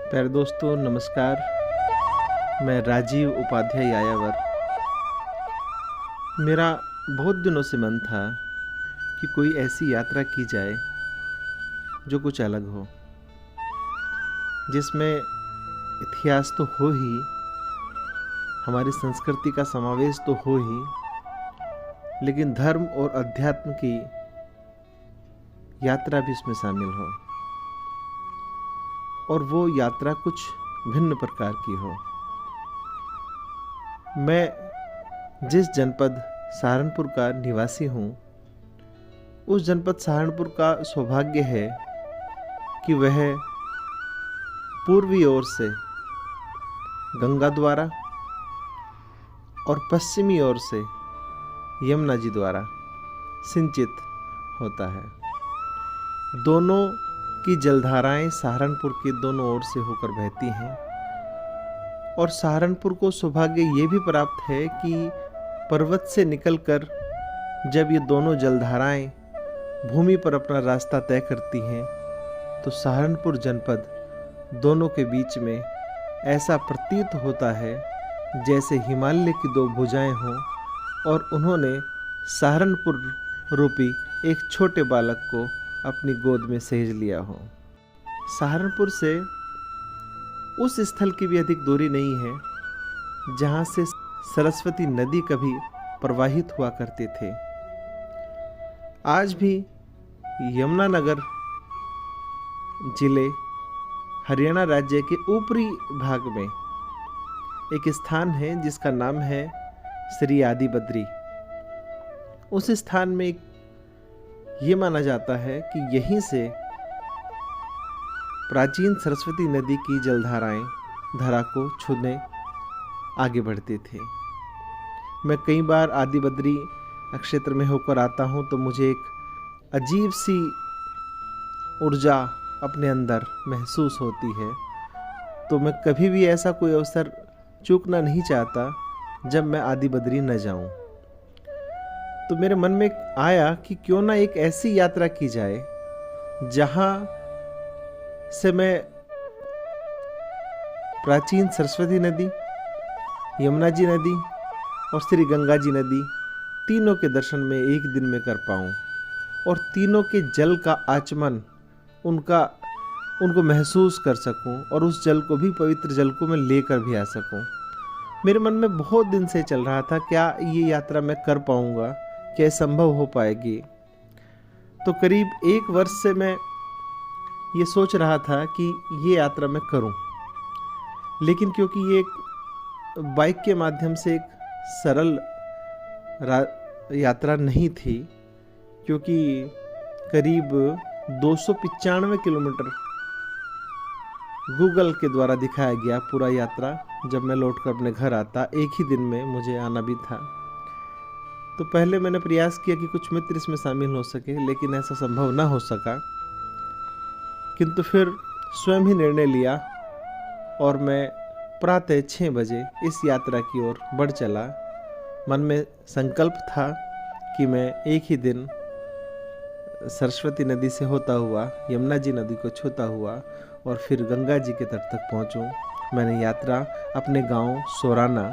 प्यारे दोस्तों नमस्कार। मैं राजीव उपाध्याय यायावर। मेरा बहुत दिनों से मन था कि कोई ऐसी यात्रा की जाए जो कुछ अलग हो, जिसमें इतिहास तो हो ही, हमारी संस्कृति का समावेश तो हो ही, लेकिन धर्म और अध्यात्म की यात्रा भी इसमें शामिल हो, और वो यात्रा कुछ भिन्न प्रकार की हो। मैं जिस जनपद सहारनपुर का निवासी हूँ, उस जनपद सहारनपुर का सौभाग्य है कि वह पूर्वी ओर से गंगा द्वारा और पश्चिमी ओर से यमुना जी द्वारा सिंचित होता है। दोनों की जलधाराएं सहारनपुर के दोनों ओर से होकर बहती हैं, और सहारनपुर को सौभाग्य ये भी प्राप्त है कि पर्वत से निकलकर जब ये दोनों जलधाराएं भूमि पर अपना रास्ता तय करती हैं, तो सहारनपुर जनपद दोनों के बीच में ऐसा प्रतीत होता है जैसे हिमालय की दो भुजाएं हों और उन्होंने सहारनपुर रूपी एक छोटे बालक को अपनी गोद में सहेज लिया हो। सहारनपुर से उस स्थल की भी अधिक दूरी नहीं है जहाँ से सरस्वती नदी कभी प्रवाहित हुआ करते थे। आज भी यमुनानगर जिले हरियाणा राज्य के ऊपरी भाग में एक स्थान है जिसका नाम है श्री आदि बद्री। उस स्थान में ये माना जाता है कि यहीं से प्राचीन सरस्वती नदी की जलधाराएं धरा को छूने आगे बढ़ते थे। मैं कई बार आदि बद्री क्षेत्र में होकर आता हूँ तो मुझे एक अजीब सी ऊर्जा अपने अंदर महसूस होती है। तो मैं कभी भी ऐसा कोई अवसर चूकना नहीं चाहता जब मैं आदि बद्री न जाऊं। तो मेरे मन में आया कि क्यों ना एक ऐसी यात्रा की जाए जहां से मैं प्राचीन सरस्वती नदी, यमुना जी नदी और श्री गंगा जी नदी तीनों के दर्शन में एक दिन में कर पाऊं, और तीनों के जल का आचमन उनको महसूस कर सकूं, और उस जल को भी, पवित्र जल को मैं लेकर भी आ सकूं। मेरे मन में बहुत दिन से चल रहा था क्या ये यात्रा मैं कर पाऊंगा, क्या संभव हो पाएगी। तो करीब 1 वर्ष से मैं ये सोच रहा था कि ये यात्रा मैं करूं, लेकिन क्योंकि ये एक बाइक के माध्यम से एक सरल यात्रा नहीं थी, क्योंकि करीब 295 किलोमीटर गूगल के द्वारा दिखाया गया पूरा यात्रा। जब मैं लौटकर अपने घर आता, एक ही दिन में मुझे आना भी था। तो पहले मैंने प्रयास किया कि कुछ मित्र इसमें शामिल हो सके, लेकिन ऐसा संभव ना हो सका। किंतु फिर स्वयं ही निर्णय लिया और मैं प्रातः 6 बजे इस यात्रा की ओर बढ़ चला। मन में संकल्प था कि मैं एक ही दिन सरस्वती नदी से होता हुआ यमुना जी नदी को छूता हुआ और फिर गंगा जी के तट तक पहुंचूं। मैंने यात्रा अपने गांव सोराना,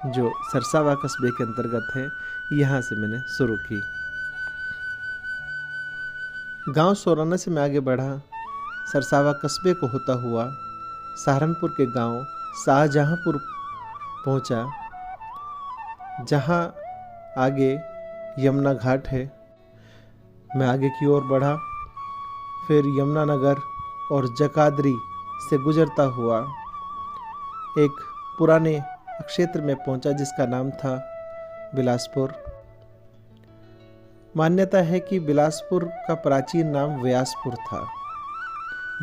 जो सरसावा कस्बे के अंतर्गत है, यहाँ से मैंने शुरू की। गांव सोराना से मैं आगे बढ़ा, सरसावा कस्बे को होता हुआ सहारनपुर के गांव शाहजहांपुर पहुंचा, जहां आगे यमुना घाट है। मैं आगे की ओर बढ़ा, फिर यमुनानगर और जकाद्री से गुजरता हुआ एक पुराने क्षेत्र में पहुंचा जिसका नाम था बिलासपुर। मान्यता है कि बिलासपुर का प्राचीन नाम व्यासपुर था,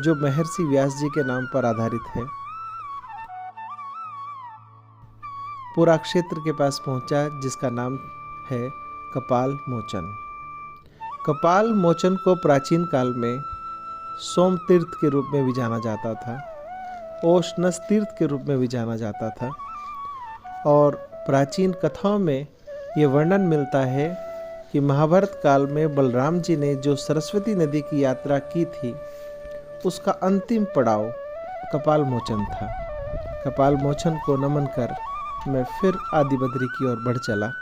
जो महर्षि व्यास जी के नाम पर आधारित है। पूरा क्षेत्र के पास पहुंचा जिसका नाम है कपाल मोचन। कपाल मोचन को प्राचीन काल में सोम तीर्थ के रूप में भी जाना जाता था, ओशनस तीर्थ के रूप में भी जाना जाता था, और प्राचीन कथाओं में ये वर्णन मिलता है कि महाभारत काल में बलराम जी ने जो सरस्वती नदी की यात्रा की थी, उसका अंतिम पड़ाव कपाल मोचन था। कपाल मोचन को नमन कर मैं फिर आदि बद्री की ओर बढ़ चला।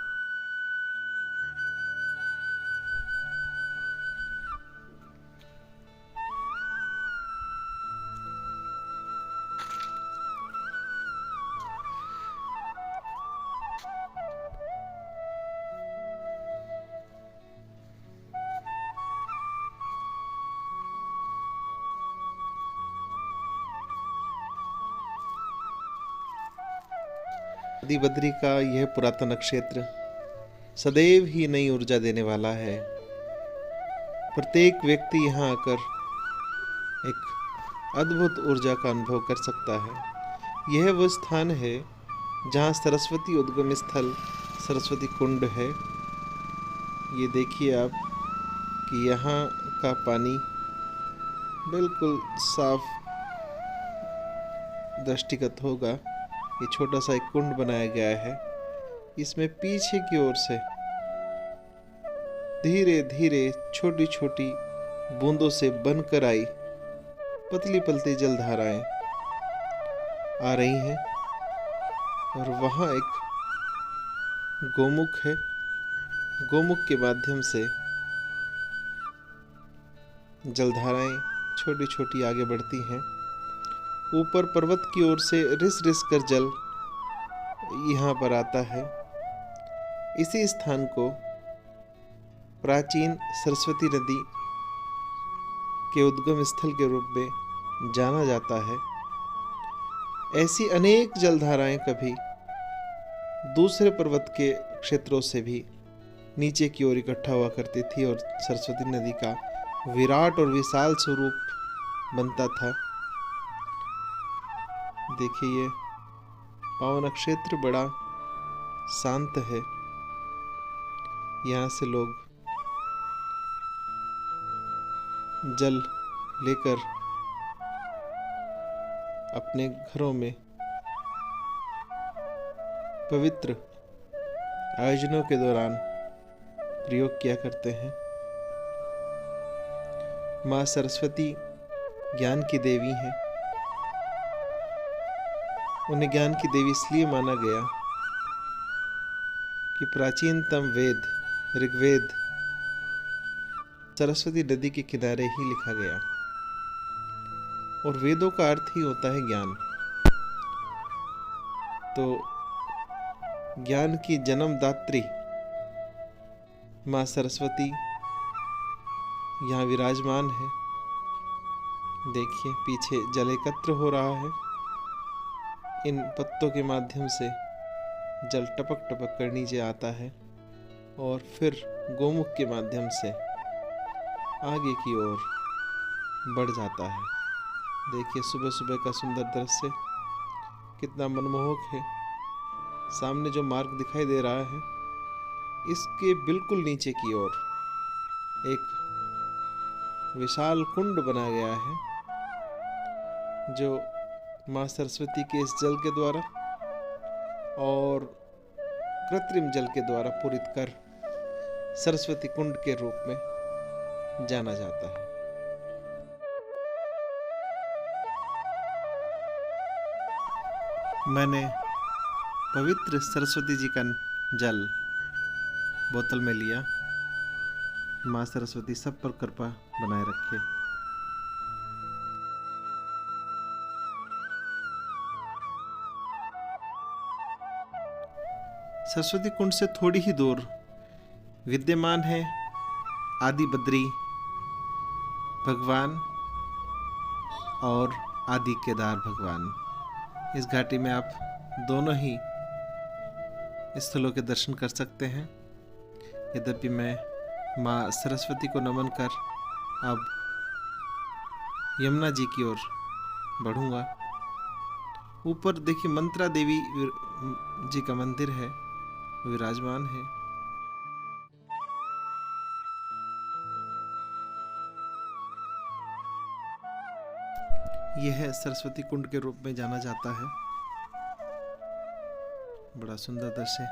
आदि बद्री का यह पुरातन क्षेत्र सदैव ही नई ऊर्जा देने वाला है। प्रत्येक व्यक्ति यहाँ आकर एक अद्भुत ऊर्जा का अनुभव कर सकता है। यह वो स्थान है जहाँ सरस्वती उद्गम स्थल सरस्वती कुंड है। ये देखिए आप कि यहाँ का पानी बिल्कुल साफ दृष्टिगत होगा। ये छोटा सा एक कुंड बनाया गया है। इसमें पीछे की ओर से धीरे धीरे छोटी छोटी बूंदों से बनकर आई पतली पतली जलधाराएं आ रही हैं और वहाँ एक गोमुख है। गोमुख के माध्यम से जलधाराएं छोटी छोटी आगे बढ़ती हैं। ऊपर पर्वत की ओर से रिस रिस कर जल यहाँ पर आता है। इसी स्थान को प्राचीन सरस्वती नदी के उद्गम स्थल के रूप में जाना जाता है। ऐसी अनेक जलधाराएं कभी दूसरे पर्वत के क्षेत्रों से भी नीचे की ओर इकट्ठा हुआ करती थी और सरस्वती नदी का विराट और विशाल स्वरूप बनता था। देखिए ये पावन क्षेत्र बड़ा शांत है। यहाँ से लोग जल लेकर अपने घरों में पवित्र आयोजनों के दौरान प्रयोग किया करते हैं। माँ सरस्वती ज्ञान की देवी हैं। उन्हें ज्ञान की देवी इसलिए माना गया कि प्राचीनतम वेद ऋग्वेद सरस्वती नदी के किनारे ही लिखा गया और वेदों का अर्थ ही होता है ज्ञान। तो ज्ञान की जन्मदात्री माँ सरस्वती यहाँ विराजमान है। देखिए पीछे जल एकत्र हो रहा है। इन पत्तों के माध्यम से जल टपक टपक कर नीचे आता है और फिर गोमुख के माध्यम से आगे की ओर बढ़ जाता है। देखिए सुबह सुबह का सुंदर दृश्य कितना मनमोहक है। सामने जो मार्ग दिखाई दे रहा है इसके बिल्कुल नीचे की ओर एक विशाल कुंड बना गया है जो माँ सरस्वती के इस जल के द्वारा और कृत्रिम जल के द्वारा पूरित कर सरस्वती कुंड के रूप में जाना जाता है। मैंने पवित्र सरस्वती जी का जल बोतल में लिया। माँ सरस्वती सब पर कृपा बनाए रखे। सरस्वती कुंड से थोड़ी ही दूर विद्यमान है आदि बद्री भगवान और आदि केदार भगवान। इस घाटी में आप दोनों ही स्थलों के दर्शन कर सकते हैं। यद्यपि मैं माँ सरस्वती को नमन कर अब यमुना जी की ओर बढ़ूंगा। ऊपर देखिए मंत्रा देवी जी का मंदिर है, विराजमान है। यह सरस्वती कुंड के रूप में जाना जाता है। बड़ा सुंदर दृश्य।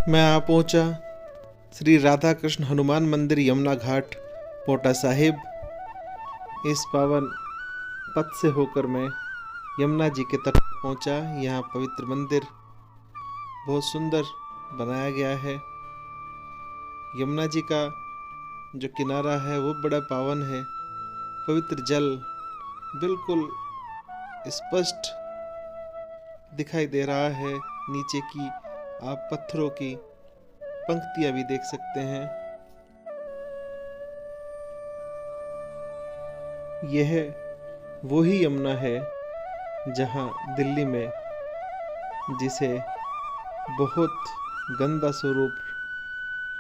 मैं आ पहुंचा श्री राधा कृष्ण हनुमान मंदिर यमुना घाट पोटा साहिब। इस पावन पथ से होकर मैं यमुना जी के तट पर पहुंचा। यहाँ पवित्र मंदिर बहुत सुंदर बनाया गया है। यमुना जी का जो किनारा है वो बड़ा पावन है। पवित्र जल बिल्कुल स्पष्ट दिखाई दे रहा है। नीचे की आप पत्थरों की पंक्तियां भी देख सकते हैं। यह वही यमुना है जहां दिल्ली में जिसे बहुत गंदा स्वरूप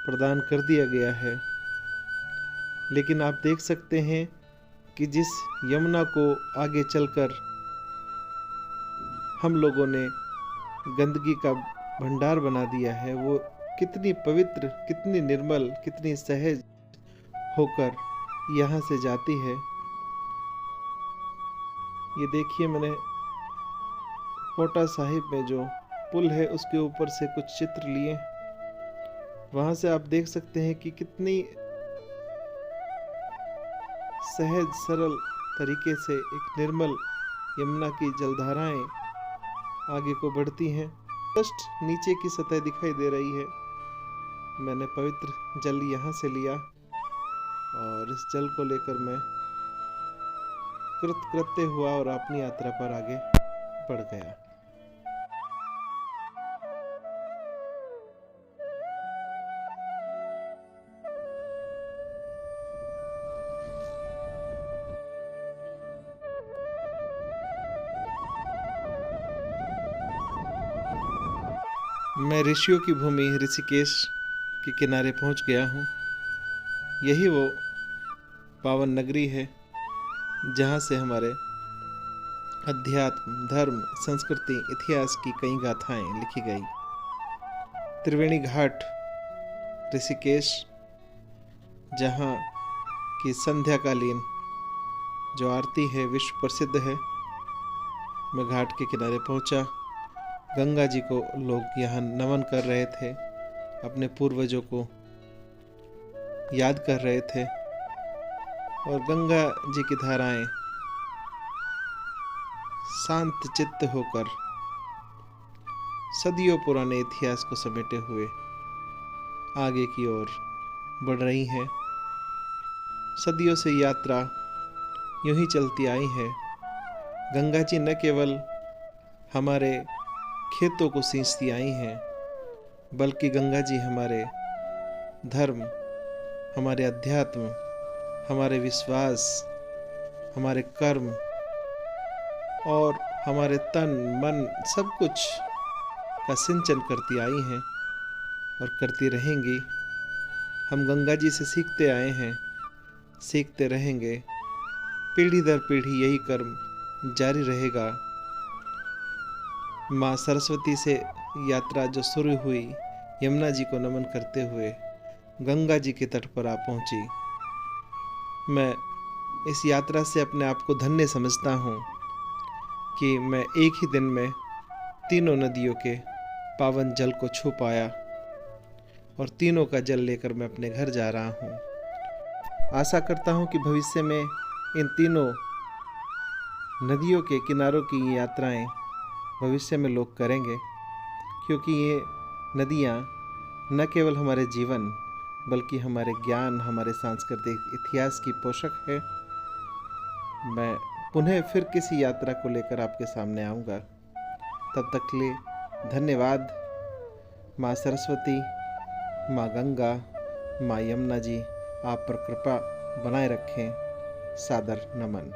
प्रदान कर दिया गया है, लेकिन आप देख सकते हैं कि जिस यमुना को आगे चलकर हम लोगों ने गंदगी का भंडार बना दिया है, वो कितनी पवित्र, कितनी निर्मल, कितनी सहज होकर यहाँ से जाती है। ये देखिए, मैंने पोटा साहिब में जो पुल है उसके ऊपर से कुछ चित्र लिए। वहां से आप देख सकते हैं कि कितनी सहज सरल तरीके से एक निर्मल यमुना की जलधाराएं आगे को बढ़ती हैं। जस्ट नीचे की सतह दिखाई दे रही है। मैंने पवित्र जल यहाँ से लिया और इस जल को लेकर मैं कृत्य हुआ और अपनी यात्रा पर आगे बढ़ गया। मैं ऋषियों की भूमि ऋषिकेश के किनारे पहुंच गया हूं। यही वो पावन नगरी है जहां से हमारे अध्यात्म, धर्म, संस्कृति, इतिहास की कई गाथाएं लिखी गई। त्रिवेणी घाट ऋषिकेश, जहां की संध्याकालीन जो आरती है विश्व प्रसिद्ध है। मैं घाट के किनारे पहुंचा। गंगा जी को लोग यहाँ नमन कर रहे थे, अपने पूर्वजों को याद कर रहे थे और गंगा जी की धाराएं शांत चित्त होकर सदियों पुराने इतिहास को समेटे हुए आगे की ओर बढ़ रही हैं। सदियों से यात्रा यूं ही चलती आई है। गंगा जी न केवल हमारे खेतों को सींचती आई हैं, बल्कि गंगा जी हमारे धर्म, हमारे अध्यात्म, हमारे विश्वास, हमारे कर्म और हमारे तन मन सब कुछ का सिंचन करती आई हैं और करती रहेंगी। हम गंगा जी से सीखते आए हैं, सीखते रहेंगे। पीढ़ी दर पीढ़ी यही कर्म जारी रहेगा। माँ सरस्वती से यात्रा जो शुरू हुई, यमुना जी को नमन करते हुए गंगा जी के तट पर आ पहुंची। मैं इस यात्रा से अपने आप को धन्य समझता हूँ कि मैं एक ही दिन में तीनों नदियों के पावन जल को छू पाया और तीनों का जल लेकर मैं अपने घर जा रहा हूँ। आशा करता हूँ कि भविष्य में इन तीनों नदियों के किनारों की यात्राएं भविष्य में लोग करेंगे, क्योंकि ये नदियाँ न केवल हमारे जीवन बल्कि हमारे ज्ञान, हमारे सांस्कृतिक इतिहास की पोषक है। मैं पुनः फिर किसी यात्रा को लेकर आपके सामने आऊँगा। तब तक के लिए धन्यवाद। माँ सरस्वती, माँ गंगा, माँ यमुना जी आप पर कृपा बनाए रखें। सादर नमन।